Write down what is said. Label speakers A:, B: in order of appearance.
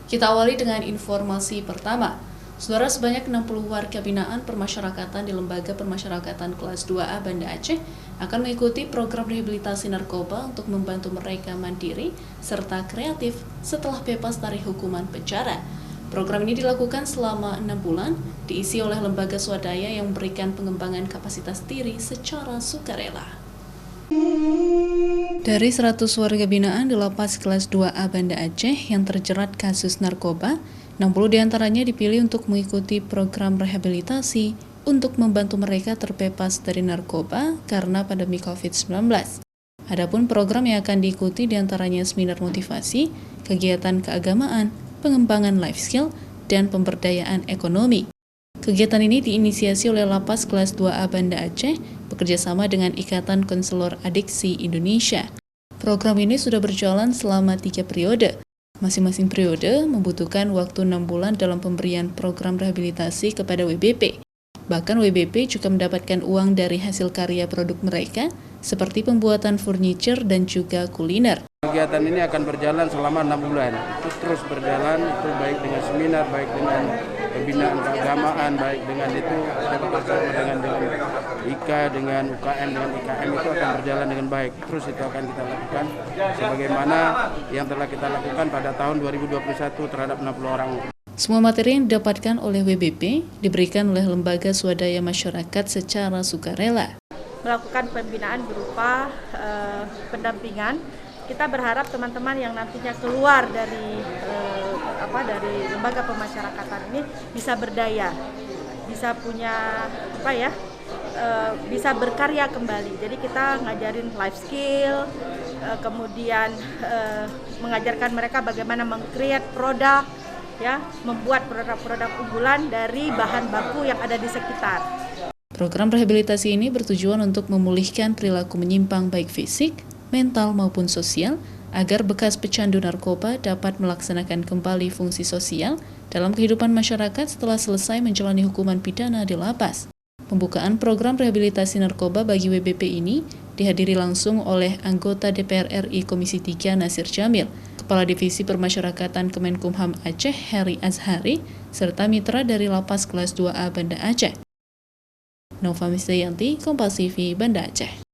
A: Kita awali dengan informasi pertama. Saudara, sebanyak 60 warga binaan permasyarakatan di Lembaga Permasyarakatan Kelas 2A Banda Aceh akan mengikuti program rehabilitasi narkoba untuk membantu mereka mandiri serta kreatif setelah bebas dari hukuman penjara. Program ini dilakukan selama 6 bulan, diisi oleh lembaga swadaya yang memberikan pengembangan kapasitas diri secara sukarela. Dari 100 warga binaan di Lapas Kelas 2A Banda Aceh yang terjerat kasus narkoba, 60 diantaranya dipilih untuk mengikuti program rehabilitasi untuk membantu mereka terbebas dari narkoba karena pandemi COVID-19. Adapun program yang akan diikuti diantaranya seminar motivasi, kegiatan keagamaan, pengembangan life skill, dan pemberdayaan ekonomi. Kegiatan ini diinisiasi oleh Lapas Kelas 2A Banda Aceh bekerjasama dengan Ikatan Konselor Adiksi Indonesia. Program ini sudah berjalan selama 3 periode. Masing-masing periode membutuhkan waktu 6 bulan dalam pemberian program rehabilitasi kepada WBP. Bahkan WBP juga mendapatkan uang dari hasil karya produk mereka, seperti pembuatan furniture dan juga kuliner.
B: Kegiatan ini akan berjalan selama 6 bulan. Itu terus berjalan, itu baik dengan seminar, baik dengan pembinaan keagamaan, baik dengan itu dengan IKA, dengan UKM, dengan IKM itu akan berjalan dengan baik. Terus itu akan kita lakukan sebagaimana yang telah kita lakukan pada tahun 2021 terhadap 60 orang.
A: Semua materi yang didapatkan oleh WBP diberikan oleh lembaga swadaya masyarakat secara sukarela.
C: Melakukan pembinaan berupa pendampingan. Kita berharap teman-teman yang nantinya keluar dari lembaga pemasyarakatan ini bisa berdaya, bisa punya bisa berkarya kembali. Jadi kita ngajarin life skill, kemudian mengajarkan mereka bagaimana meng-create produk, ya, membuat produk-produk unggulan dari bahan baku yang ada di sekitar.
A: Program rehabilitasi ini bertujuan untuk memulihkan perilaku menyimpang baik fisik, mental maupun sosial, agar bekas pecandu narkoba dapat melaksanakan kembali fungsi sosial dalam kehidupan masyarakat setelah selesai menjalani hukuman pidana di lapas. Pembukaan program rehabilitasi narkoba bagi WBP ini dihadiri langsung oleh anggota DPR RI Komisi 3 Nasir Jamil, Kepala Divisi Permasyarakatan Kemenkumham Aceh Heri Azhari, serta mitra dari Lapas Kelas 2A Banda Aceh. Nova Misdayanti, Kompas TV, Banda Aceh.